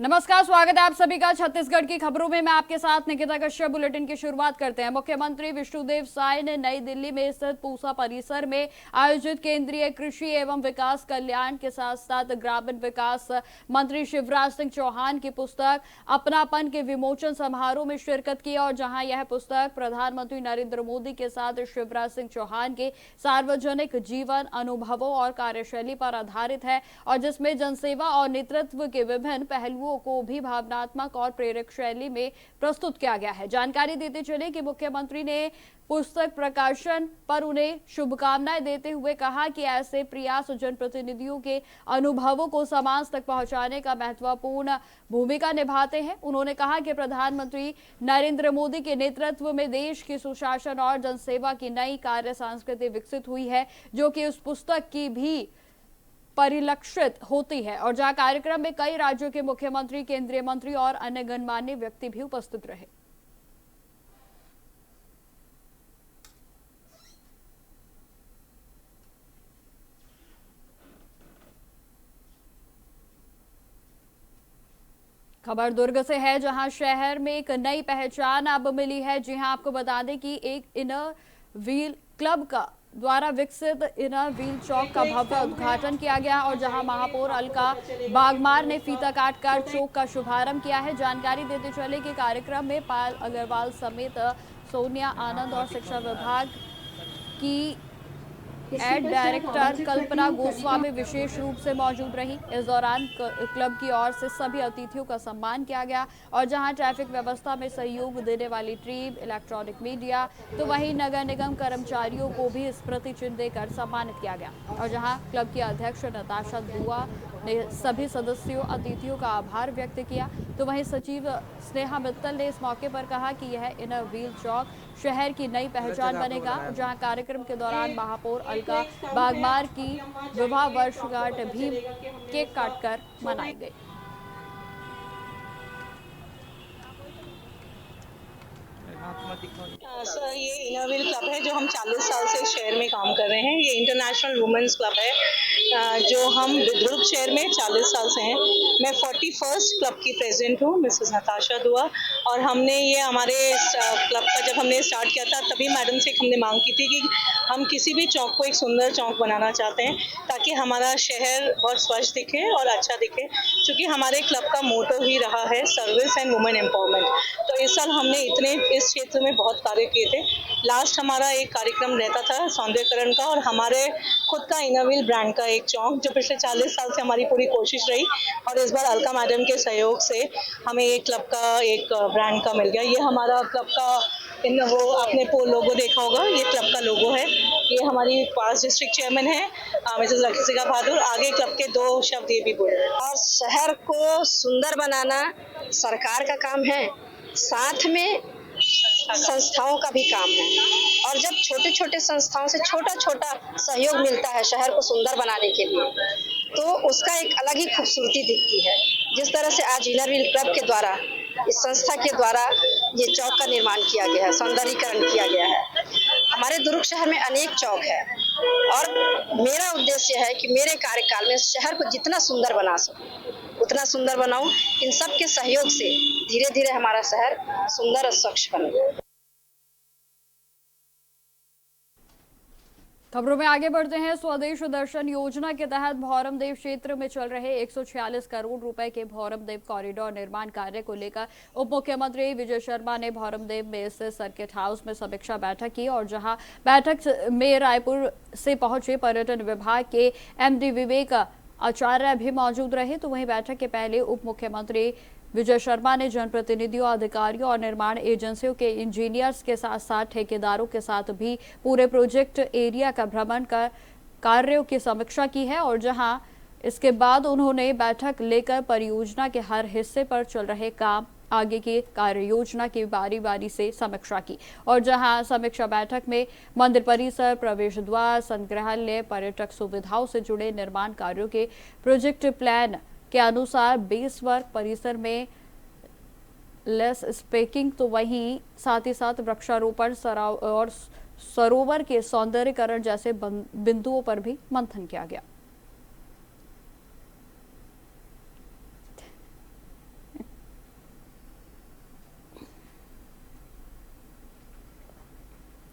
नमस्कार, स्वागत है आप सभी का छत्तीसगढ़ की खबरों में। मैं आपके साथ निकिता कश्यप। बुलेटिन की शुरुआत करते हैं। मुख्यमंत्री विष्णुदेव साय ने नई दिल्ली में स्थित पूसा परिसर में आयोजित केंद्रीय कृषि एवं विकास कल्याण के साथ साथ ग्रामीण विकास मंत्री शिवराज सिंह चौहान की पुस्तक अपनापन के विमोचन समारोह में शिरकत की। और जहां यह पुस्तक प्रधानमंत्री नरेंद्र मोदी के साथ शिवराज सिंह चौहान के सार्वजनिक जीवन अनुभवों और कार्यशैली पर आधारित है और जिसमें जनसेवा और नेतृत्व के विभिन्न पहलुओं को भी भावनात्मक और प्रेरक शैली में प्रस्तुत किया गया है। जानकारी देते चले कि मुख्यमंत्री ने पुस्तक प्रकाशन पर उन्हें शुभकामनाएं देते हुए कहा कि ऐसे प्रयास जनप्रतिनिधियों के अनुभवों को समाज तक पहुंचाने का महत्वपूर्ण भूमिका निभाते हैं। उन्होंने कहा कि प्रधानमंत्री नरेंद्र मोदी के नेतृत्व में देश की सुशासन और जनसेवा की नई कार्य संस्कृति विकसित हुई है, जो कि उस पुस्तक की भी परिलक्षित होती है। और जहां कार्यक्रम में कई राज्यों के मुख्यमंत्री, केंद्रीय मंत्री और अन्य गणमान्य व्यक्ति भी उपस्थित रहे। खबर दुर्ग से है, जहां शहर में एक नई पहचान अब मिली है। जी हां, आपको बता दें कि एक इनर व्हील क्लब का द्वारा विकसित इनर व्हील चौक का भव्य उद्घाटन किया गया और जहां महापौर अलका बागमार ने फीता काटकर चौक का शुभारंभ किया है। जानकारी देते चले कि कार्यक्रम में पायल अग्रवाल समेत सोनिया आनंद और शिक्षा विभाग की एड डायरेक्टर कल्पना गोस्वामी विशेष रूप से मौजूद रही। इस दौरान क्लब की ओर से सभी अतिथियों का सम्मान किया गया और जहां ट्रैफिक व्यवस्था में सहयोग देने वाली टीम, इलेक्ट्रॉनिक मीडिया, तो वहीं नगर निगम कर्मचारियों को भी स्मृति चिन्ह देकर सम्मानित किया गया। और जहां क्लब की अध्यक्ष नताशा दुआ ने सभी सदस्यों, अतिथियों का आभार व्यक्त किया, तो वहीं सचिव स्नेहा मित्तल ने इस मौके पर कहा कि यह इनर व्हील चौक शहर की नई पहचान बनेगा। जहां कार्यक्रम के दौरान महापौर अलका बागमार की विवाह वर्षगांठ भी केक काटकर मनाई गई। सर, ये इनर व्हील क्लब है जो हम 40 साल से शहर में काम कर रहे हैं। ये इंटरनेशनल वुमेन्स क्लब है जो हम विद्रुप शहर में 40 साल से हैं। मैं 41st क्लब की प्रेसिडेंट हूँ, मिसेस नताशा दुआ। और हमने ये हमारे क्लब का जब हमने स्टार्ट किया था तभी मैडम से हमने मांग की थी कि हम किसी भी चौक को एक सुंदर चौक बनाना चाहते हैं ताकि हमारा शहर बहुत स्वच्छ दिखे और अच्छा दिखे, क्योंकि हमारे क्लब का मोटो ही रहा है सर्विस एंड वुमेन एम्पावरमेंट। तो इस साल हमने इस क्षेत्र में बहुत कार्य किए थे। लास्ट हमारा एक कार्यक्रम रहता था सौंदर्यकरण का और हमारे खुद का इनर व्हील ब्रांड का एक चौक जो पिछले 40 साल से हमारी पूरी कोशिश रही और इस बार अलका मैडम के सहयोग से हमें ये क्लब का एक ब्रांड का मिल गया। ये हमारा क्लब का वो आपने लोगो देखा होगा, ये क्लब का लोगो है। ये हमारी पास डिस्ट्रिक्ट चेयरमैन है मिसेस लखीसिका बहादुर। आगे क्लब के 2 शब्द ये भी बोले। और शहर को सुंदर बनाना सरकार का काम है, साथ में संस्थाओं का भी काम है। और जब छोटे छोटे संस्थाओं से छोटा छोटा सहयोग मिलता है शहर को सुंदर बनाने के लिए, तो उसका एक अलग ही खूबसूरती दिखती है। जिस तरह से आज इनर व्हील क्लब के द्वारा, इस संस्था के द्वारा ये चौक का निर्माण किया गया है, सौंदर्यीकरण किया गया है। हमारे दुर्ग शहर में अनेक चौक है और मेरा उद्देश्य है कि मेरे कार्यकाल में शहर को जितना सुंदर बना सकूं उतना सुंदर बनाऊं। इन सब के सहयोग से धीरे धीरे हमारा शहर सुंदर और स्वच्छ बनेगा। खबरों में आगे बढ़ते हैं। स्वदेश दर्शन योजना के तहत भौरमदेव क्षेत्र में चल रहे 146 करोड़ रुपए के भौरमदेव कॉरिडोर निर्माण कार्य को लेकर उप मुख्यमंत्री विजय शर्मा ने भौरमदेव में स्थित सर्किट हाउस में समीक्षा बैठक की और जहां बैठक में रायपुर से पहुंचे पर्यटन विभाग के एमडी विवेक आचार्य भी मौजूद रहे। तो वहीं बैठक के पहले उप मुख्यमंत्री विजय शर्मा ने जनप्रतिनिधियों, अधिकारियों और निर्माण एजेंसियों के इंजीनियर्स के साथ साथ ठेकेदारों के साथ भी पूरे प्रोजेक्ट एरिया का भ्रमण कर कार्यों की समीक्षा की है। और जहां इसके बाद उन्होंने बैठक लेकर परियोजना के हर हिस्से पर चल रहे काम, आगे की कार्य योजना की बारी बारी से समीक्षा की। और जहां समीक्षा बैठक में मंदिर परिसर, प्रवेश द्वार, संग्रहालय, पर्यटक सुविधाओं से जुड़े निर्माण कार्यों के प्रोजेक्ट प्लान के अनुसार बेस वर्क, परिसर में लेस स्पेकिंग, तो वहीं साथ ही साथ वृक्षारोपण और सरोवर के सौंदर्यीकरण जैसे बिंदुओं पर भी मंथन किया गया।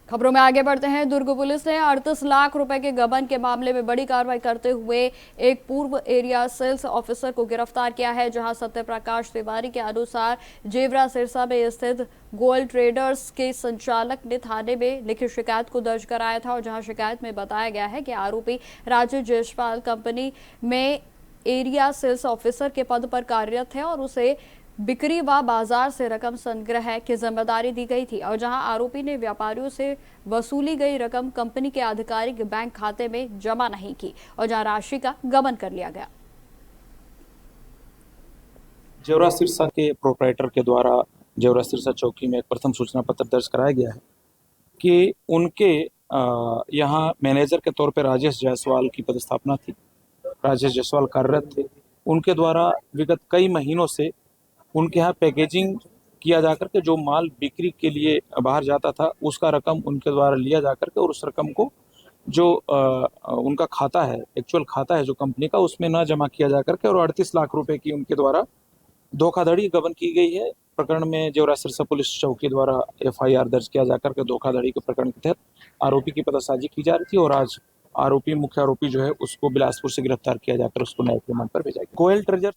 खबरों में आगे बढ़ते हैं। दुर्ग पुलिस ने 38 लाख रुपए के गबन के मामले में बड़ी कार्रवाई करते हुए एक पूर्व एरिया सेल्स ऑफिसर को गिरफ्तार किया है, जहां सत्यप्रकाश तिवारी के अनुसार जेवरा सिरसा में स्थित गोल्ड ट्रेडर्स के संचालक ने थाने में लिखित शिकायत को दर्ज कराया था और जहां शिकायत में बताया गया है कि आरोपी राजू जयसवाल कंपनी में एरिया सेल्स ऑफिसर के पद पर कार्यरत है और उसे बिक्री व बाजार से रकम संग्रह की जिम्मेदारी दी गई थी और जहां आरोपी ने व्यापारियों से वसूली गई रकम कंपनी के आधिकारिक बैंक खाते में जमा नहीं की और जहां राशि का गबन कर लिया गया। जेवरा सिरसा के प्रोपराइटर के द्वारा जेवरा सिरसा चौकी में एक प्रथम सूचना पत्र दर्ज कराया गया है कि उनके यहाँ मैनेजर के तौर पर राजेश जायसवाल की पदस्थापना थी। राजेश जायसवाल कार्यरत थे। उनके द्वारा विगत कई महीनों से उनके यहाँ पैकेजिंग किया जाकर के जो माल बिक्री के लिए बाहर जाता था उसका रकम उनके द्वारा लिया जाकर के और उस रकम को जो उनका खाता है, एक्चुअल खाता है जो कंपनी का, उसमें ना जमा किया जाकर के और 38 लाख रुपए की उनके द्वारा धोखाधड़ी गबन की गई है। प्रकरण में जेवरा सिरसा पुलिस चौकी द्वारा FIR दर्ज किया जाकर के धोखाधड़ी के प्रकरण के तहत आरोपी की पतासाजी की जा रही थी और आज मुख्य आरोपी जो है उसको बिलासपुर से गिरफ्तार किया जाकर उसको न्यायिक रिमांड पर भेजा गया। गोयल ट्रेजर।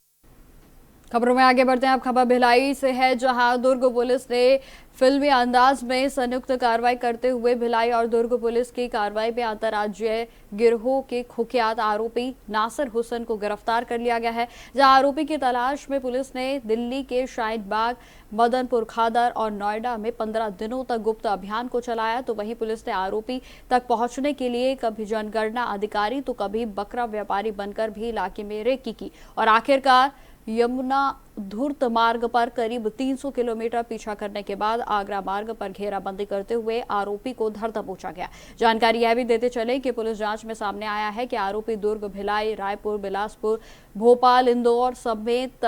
खबरों में आगे बढ़ते हैं। अब खबर भिलाई से है, जहां दुर्ग पुलिस ने फिल्मी अंदाज में संयुक्त कार्रवाई करते हुए भिलाई और दुर्ग पुलिस की कार्रवाई में अंतर्राज्यीय गिरोह के कुख्यात आरोपी नासिर हुसैन को गिरफ्तार कर लिया गया है। जहां आरोपी की तलाश में पुलिस ने दिल्ली के शाहीन बाग, मदनपुर खादर और नोएडा में 15 दिनों तक गुप्त अभियान को चलाया, तो वहीं पुलिस ने आरोपी तक पहुंचने के लिए कभी जनगणना अधिकारी तो कभी बकरा व्यापारी बनकर भी इलाके में रेकी की और आखिरकार यमुना धूर्त मार्ग पर करीब 300 किलोमीटर पीछा करने के बाद आगरा मार्ग पर घेराबंदी करते हुए आरोपी को धर दबोचा गया। जानकारी यह भी देते चले कि पुलिस जांच में सामने आया है कि आरोपी दुर्ग, भिलाई, रायपुर, बिलासपुर, भोपाल, इंदौर समेत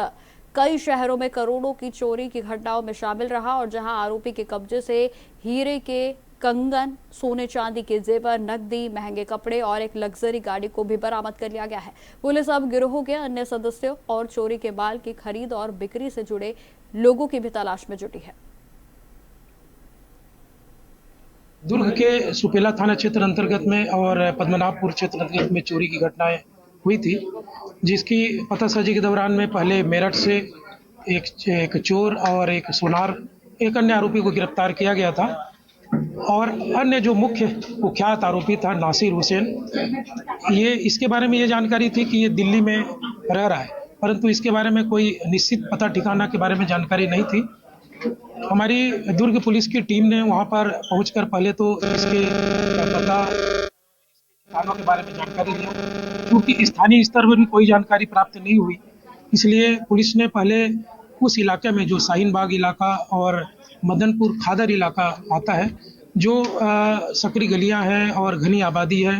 कई शहरों में करोड़ों की चोरी की घटनाओं में शामिल रहा और जहां आरोपी के कब्जे से हीरे के कंगन, सोने चांदी के जेवर, नकदी, महंगे कपड़े और एक लग्जरी गाड़ी को भी बरामद कर लिया गया है। पुलिस अब गिरोह के अन्य सदस्यों और चोरी के माल की खरीद और बिक्री से जुड़े लोगों की भी तलाश में जुटी है। दुर्ग के सुपेला थाना क्षेत्र अंतर्गत में और पद्मनाभपुर क्षेत्र अंतर्गत में चोरी की घटनाएं हुई थी, जिसकी पतासाजी के दौरान में पहले मेरठ से एक चोर और एक सोनार, एक अन्य आरोपी को गिरफ्तार किया गया था और अन्य जो मुख्य कुख्यात आरोपी था नासिर हुसैन, ये इसके बारे में ये जानकारी थी कि ये दिल्ली में रह रहा है, परंतु इसके बारे में कोई निश्चित पता ठिकाना के बारे में जानकारी नहीं थी। हमारी दुर्ग पुलिस की टीम ने वहां पर पहुंचकर पहले तो इसके पता ठिकानों के बारे में जानकारी लिया, क्योंकि स्थानीय स्तर पर भी कोई जानकारी प्राप्त नहीं हुई, इसलिए पुलिस ने पहले उस इलाके में जो शाहीन बाग इलाका और मदनपुर खादर इलाका आता है, जो सकरी गलियां हैं और घनी आबादी है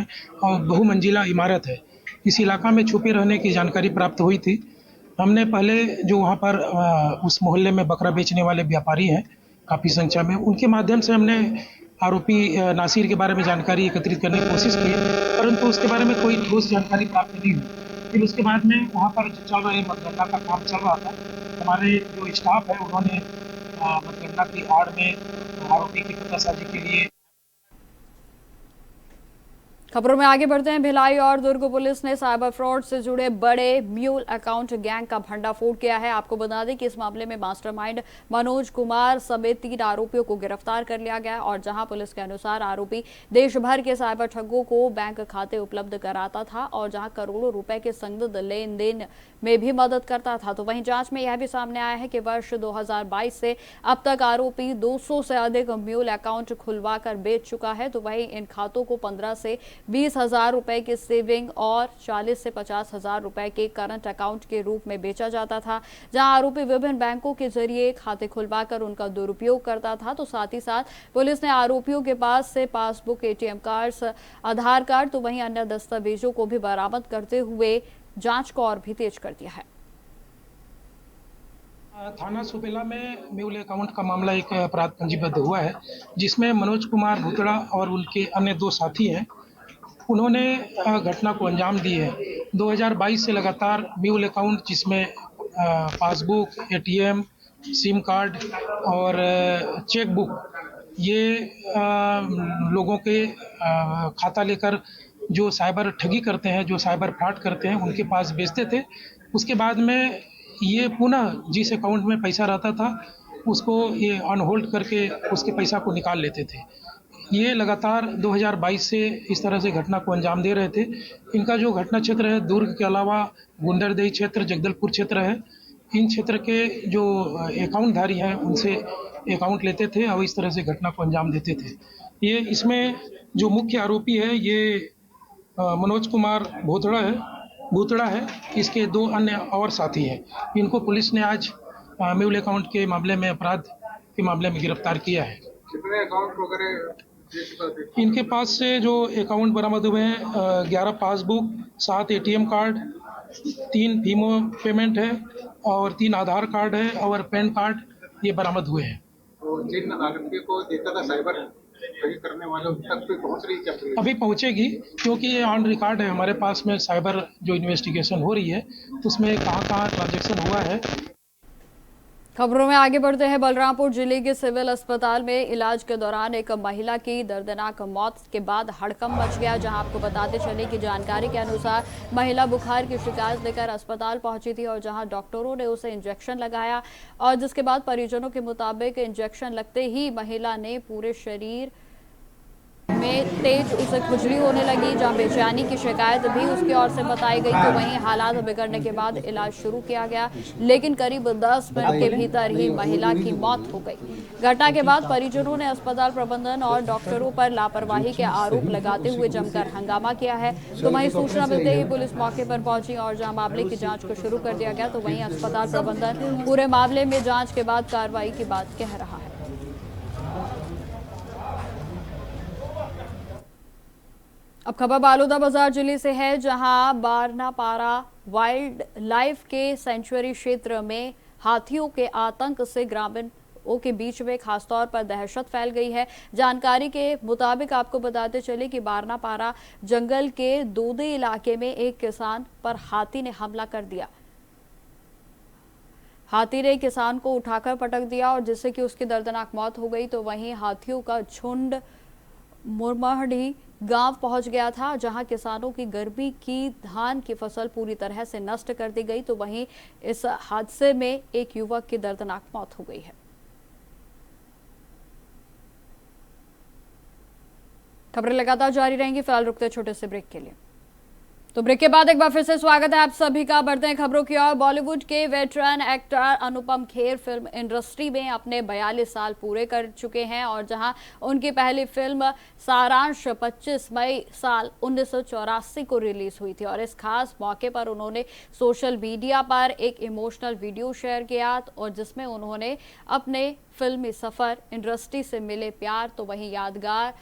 और बहुमंजिला इमारत है, इस इलाका में छुपे रहने की जानकारी प्राप्त हुई थी। हमने पहले जो वहाँ पर उस मोहल्ले में बकरा बेचने वाले व्यापारी हैं काफ़ी संख्या में, उनके माध्यम से हमने आरोपी नासिर के बारे में जानकारी एकत्रित करने की कोशिश की, परंतु उसके बारे में कोई ठोस जानकारी प्राप्त नहीं हुई। फिर उसके बाद में वहाँ पर चल रहे मतगणना का काम चल रहा था, हमारे जो स्टाफ है उन्होंने मतगणना की आड़ में आरोपी की पतासाजी के लिए। खबरों में आगे बढ़ते हैं। भिलाई और दुर्ग पुलिस ने साइबर फ्रॉड से जुड़े बड़े म्यूल अकाउंट गैंग का भंडाफोड़ किया है। आपको बता दें कि इस मामले में मास्टरमाइंड मनोज कुमार समेत 3 आरोपियों को गिरफ्तार कर लिया गया और जहां पुलिस के अनुसार आरोपी देश भर के साइबर ठगों को बैंक खाते उपलब्ध कराता था और जहां करोड़ों रुपए के संदिग्ध लेन देन में भी मदद करता था। तो वहीं जांच में यह भी सामने आया है कि वर्ष 2022 से अब तक आरोपी 200 से अधिक म्यूल अकाउंट खुलवा कर बेच चुका है। तो वहीं इन खातों को 15 से 20,000 रुपए के सेविंग और 40 से 50,000 रुपए के करंट अकाउंट के रूप में बेचा जाता था, जहां आरोपी विभिन्न बैंकों के जरिए खाते खुलवाकर उनका दुरुपयोग करता था। तो साथ ही साथ पुलिस ने आरोपियों के पास से पासबुक, ATM कार्ड्स, आधार कार्ड तो वहीं अन्य दस्तावेजों को भी बरामद करते हुए जांच को और भी तेज कर दिया है। थाना सुपेला में म्यूल अकाउंट का मामला एक अपराध पंजीबद्ध हुआ है, जिसमें मनोज कुमार भूतड़ा और उनके अन्य 2 साथी हैं, उन्होंने घटना को अंजाम दी है। 2022 से लगातार म्यूल अकाउंट, जिसमें पासबुक, ATM, सिम कार्ड और चेक बुक ये लोगों के खाता लेकर जो साइबर ठगी करते हैं, जो साइबर फ्रॉड करते हैं, उनके पास बेचते थे। उसके बाद में ये पुनः जिस अकाउंट में पैसा रहता था, उसको ये ऑन होल्ड करके उसके पैसा को निकाल लेते थे। ये लगातार 2022 से इस तरह से घटना को अंजाम दे रहे थे। इनका जो घटना क्षेत्र है, दुर्ग के अलावा गुंडरदेही क्षेत्र, जगदलपुर क्षेत्र है। इन क्षेत्र के जो अकाउंट धारी हैं, उनसे अकाउंट लेते थे और इस तरह से घटना को अंजाम देते थे। ये इसमें जो मुख्य आरोपी है, ये मनोज कुमार भूतड़ा है। इसके 2 अन्य और साथी हैं। इनको पुलिस ने आज म्यूल अकाउंट के मामले में, अपराध के मामले में गिरफ्तार किया है। कितने अकाउंट वगैरह इनके पास से जो अकाउंट बरामद हुए हैं, 11 पासबुक, 7 एटीएम कार्ड, 3 फीमो पेमेंट है और 3 आधार कार्ड है और पैन कार्ड ये बरामद हुए हैं। तो जिन आरोपी को देखा था साइबर ठगी करने वालों तक भी पहुंच रही है? अभी पहुंचेगी, क्योंकि ये ऑन रिकॉर्ड है हमारे पास में। साइबर जो इन्वेस्टिगेशन हो रही है, उसमें कहाँ ट्रांजैक्शन हुआ है। खबरों में आगे बढ़ते हैं। बलरामपुर जिले के सिविल अस्पताल में इलाज के दौरान एक महिला की दर्दनाक मौत के बाद हड़कंप मच गया। जहां आपको बताते चले कि जानकारी के अनुसार महिला बुखार की शिकायत लेकर अस्पताल पहुंची थी और जहां डॉक्टरों ने उसे इंजेक्शन लगाया और जिसके बाद परिजनों के मुताबिक इंजेक्शन लगते ही महिला ने पूरे शरीर में तेज उसे खुजली होने लगी। जहां बेचैनी की शिकायत भी उसकी ओर से बताई गई, तो वहीं हालात बिगड़ने के बाद इलाज शुरू किया गया, लेकिन करीब 10 मिनट के भीतर ही महिला की मौत हो गई। घटना के बाद परिजनों ने अस्पताल प्रबंधन और डॉक्टरों पर लापरवाही के आरोप लगाते हुए जमकर हंगामा किया है। तो वहीं सूचना मिलते ही पुलिस मौके पर पहुंची और जहां मामले की जांच को शुरू कर दिया गया, तो वहीं अस्पताल प्रबंधन पूरे मामले में जांच के बाद कार्रवाई की बात कह रहा है। अब खबर बालोदा बाजार जिले से है, जहां बारनापारा वाइल्ड लाइफ के सेंचुरी क्षेत्र में हाथियों के आतंक से ग्रामीणों के बीच में खासतौर पर दहशत फैल गई है। जानकारी के मुताबिक आपको बताते चले कि बारनापारा जंगल के दोदे इलाके में एक किसान पर हाथी ने हमला कर दिया। हाथी ने किसान को उठाकर पटक दिया और जिससे कि उसकी दर्दनाक मौत हो गई। तो वहीं हाथियों का झुंड मुरमहड़ी गांव पहुंच गया था, जहां किसानों की गर्मी की धान की फसल पूरी तरह से नष्ट कर दी गई। तो वहीं इस हादसे में एक युवक की दर्दनाक मौत हो गई है। खबरें लगातार जारी रहेंगी, फिलहाल रुकते छोटे से ब्रेक के लिए। तो ब्रेक के बाद एक बार फिर से स्वागत है आप सभी का। बढ़ते हैं खबरों की ओर। बॉलीवुड के veteran actor Anupam Kher film industry में अपने 42 साल पूरे कर चुके हैं और जहां उनकी पहली फिल्म सारांश 25 मई साल 1984 को रिलीज हुई थी और इस खास मौके पर उन्होंने सोशल मीडिया पर एक इमोशनल वीडियो शेयर किया और जिसमें उन्होंने अपने फिल्मी सफर, इंडस्ट्री से मिले प्यार, तो वहीं यादगार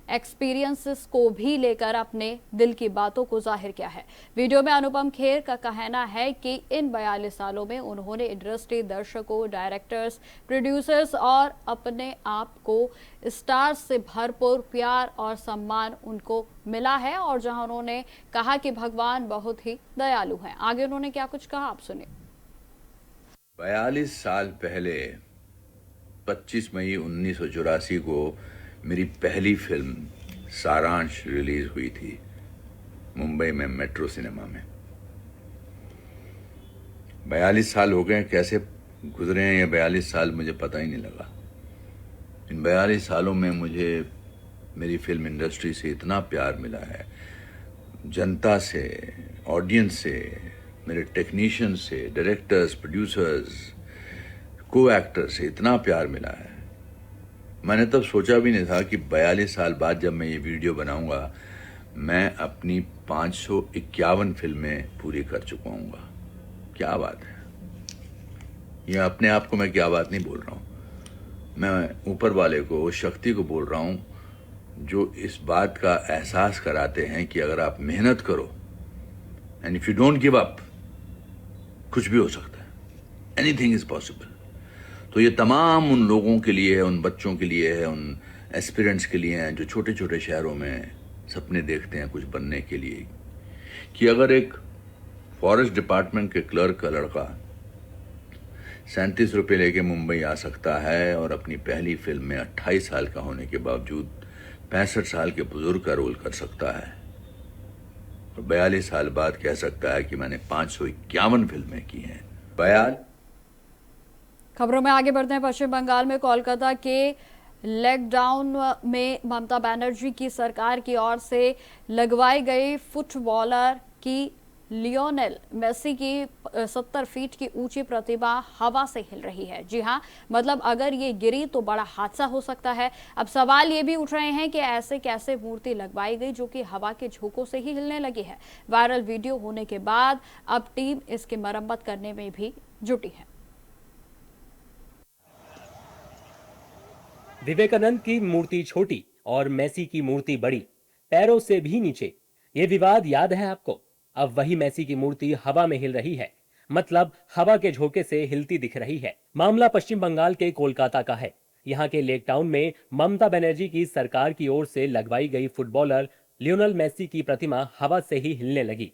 एक्सपीरियंसेस को भी लेकर अपने दिल की बातों को जाहिर किया है। वीडियो में अनुपम खेर का कहना है कि इन 42 सालों में उन्होंने इंडस्ट्री, दर्शकों, डायरेक्टर्स, प्रोड्यूसर्स और अपने आप को स्टार्स से भरपूर प्यार और सम्मान उनको मिला है और जहां उन्होंने कहा कि भगवान बहुत ही दयालु हैं। आगे उन्होंने क्या कुछ कहा, आप सुनिए। 42 साल पहले 25 मई 1984 को मेरी पहली फिल्म सारांश रिलीज हुई थी मुंबई में मेट्रो सिनेमा में। 42 साल हो गए, कैसे गुजरे हैं ये 42 साल मुझे पता ही नहीं लगा। इन 42 सालों में मुझे मेरी फिल्म इंडस्ट्री से इतना प्यार मिला है, जनता से, ऑडियंस से, मेरे टेक्नीशियन से, डायरेक्टर्स, प्रोड्यूसर्स, को एक्टर्स से इतना प्यार मिला है। मैंने तब सोचा भी नहीं था कि 42 साल बाद जब मैं ये वीडियो बनाऊंगा, मैं अपनी 551 फिल्में पूरी कर चुका हूँगा। क्या बात है, ये अपने आप को मैं क्या बात नहीं बोल रहा हूँ, मैं ऊपर वाले को, उस शक्ति को बोल रहा हूँ जो इस बात का एहसास कराते हैं कि अगर आप मेहनत करो and if you don't give up, कुछ भी हो सकता है, एनीथिंग इज पॉसिबल। तो ये तमाम उन लोगों के लिए है, उन बच्चों के लिए है, उन एस्पिरेंट्स के लिए हैं जो छोटे छोटे शहरों में सपने देखते हैं कुछ बनने के लिए, कि अगर एक फॉरेस्ट डिपार्टमेंट के क्लर्क का लड़का 37 रुपये लेके मुंबई आ सकता है और अपनी पहली फिल्म में 28 साल का होने के बावजूद 65 साल के बुजुर्ग का रोल कर सकता है और 42 साल बाद कह सकता है कि मैंने 551 फिल्में की हैं। बयाल। खबरों में आगे बढ़ते हैं। पश्चिम बंगाल में कोलकाता के लॉकडाउन में ममता बनर्जी की सरकार की ओर से लगवाई गई फुटबॉलर की लियोनेल मेसी की 70 फीट की ऊंची प्रतिमा हवा से हिल रही है। जी हां, मतलब अगर ये गिरी तो बड़ा हादसा हो सकता है। अब सवाल ये भी उठ रहे हैं कि ऐसे कैसे मूर्ति लगवाई गई जो कि हवा के झोंकों से ही हिलने लगी है। वायरल वीडियो होने के बाद अब टीम इसकी मरम्मत करने में भी जुटी है। विवेकानंद की मूर्ति छोटी और मेसी की मूर्ति बड़ी, पैरों से भी नीचे, ये विवाद याद है आपको। अब वही मेसी की मूर्ति हवा में हिल रही है, मतलब हवा के झोंके से हिलती दिख रही है। मामला पश्चिम बंगाल के कोलकाता का है। यहाँ के लेक टाउन में ममता बनर्जी की सरकार की ओर से लगवाई गई फुटबॉलर लियोनेल मेसी की प्रतिमा हवा से ही हिलने लगी।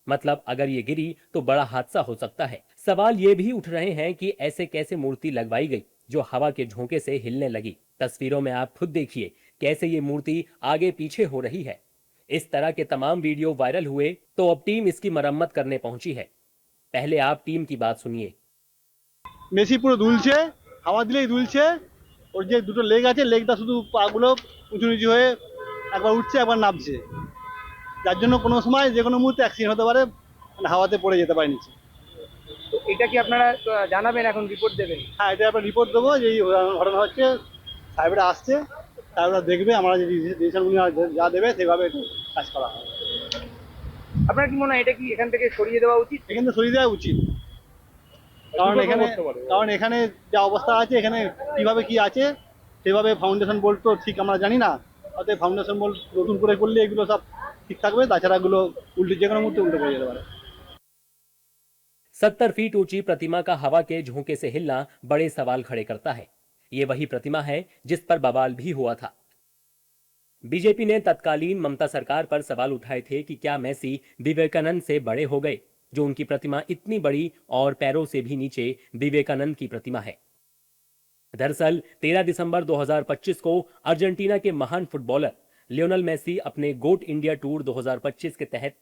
मतलब अगर ये गिरी तो बड़ा हादसा हो सकता है। सवाल ये भी उठ रहे हैं कि ऐसे कैसे मूर्ति लगवाई गई जो हवा के झोंके से हिलने लगी। तस्वीरों में आप खुद देखिए कैसे ये मूर्ति आगे पीछे हो रही है। इस तरह के तमाम वीडियो वायरल हुए तो अब टीम इसकी मरम्मत करने पहुंची है। पहले आप टीम की बात सुनिए। মেসি পুরো দুলছে, হাওয়া দিলেই দুলছে। ওর যে দুটো লেগ আছে, লেগটা শুধু পাগুলো উঁচু নিচু হয়ে একবার উঠছে একবার নামছে, যার জন্য কোনো সময় যে কোনো মুহূর্তে অ্যাক্সিডেন্ট হতে পারে, মানে হাওয়াতে পড়ে যেতে পারে নিচে। তো এটা কি আপনারা জানাবেন, এখন রিপোর্ট দেবেন? হ্যাঁ, এটা আমরা রিপোর্ট দেবো যে এই ঘটনা হচ্ছে। সাহেবরা আসছে, সাহেবরা দেখবে, আমরা যে ডিসিশনগুলি যা দেবে সেভাবে কাজ করা হয়। আপনার কি মনে হয় এটা কি এখান থেকে সরিয়ে দেওয়া উচিত? এখান থেকে সরিয়ে দেওয়া উচিত, কারণ এখানে যা অবস্থা আছে, এখানে কিভাবে কি আছে সেভাবে ফাউন্ডেশন বোর্ড তো ঠিক আমরা জানি না। অতএব ফাউন্ডেশন বোর্ড নতুন করে করলে এগুলো সব ঠিক থাকবে, তাছাড়া এগুলো উল্টে যে কোনো মুহূর্তে উল্টে পড়ে যেতে পারে। 70 फीट ऊंची प्रतिमा का हवा के झोंके से हिलना बड़े सवाल खड़े करता है। ये वही प्रतिमा है जिस पर बवाल भी हुआ था। बीजेपी ने तत्कालीन ममता सरकार पर सवाल उठाए थे कि क्या मेसी विवेकानंद से बड़े हो गए, जो उनकी प्रतिमा इतनी बड़ी और पैरों से भी नीचे विवेकानंद की प्रतिमा है। दरअसल 13 दिसंबर 2025 को अर्जेंटीना के महान फुटबॉलर लियोनेल मेसी अपने गोट इंडिया टूर 2025 के तहत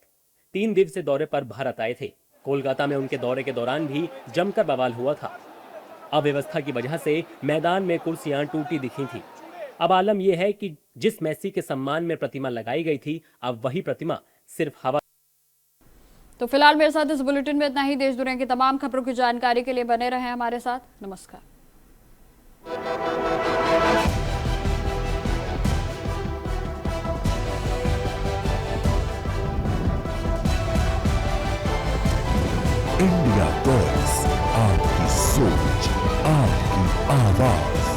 3 दिवसीय दौरे पर भारत आए थे। कोलकाता में उनके दौरे के दौरान भी जमकर बवाल हुआ था। अव्यवस्था की वजह से मैदान में कुर्सियां टूटी दिखी थी। अब आलम यह है कि जिस मेसी के सम्मान में प्रतिमा लगाई गई थी, अब वही प्रतिमा सिर्फ हवा। तो फिलहाल मेरे साथ इस बुलेटिन में इतना ही। देश दुनिया की तमाम खबरों की जानकारी के लिए बने रहें हमारे साथ। नमस्कार। इंडिया टॉक्स, आपकी सोच, आपकी आवाज।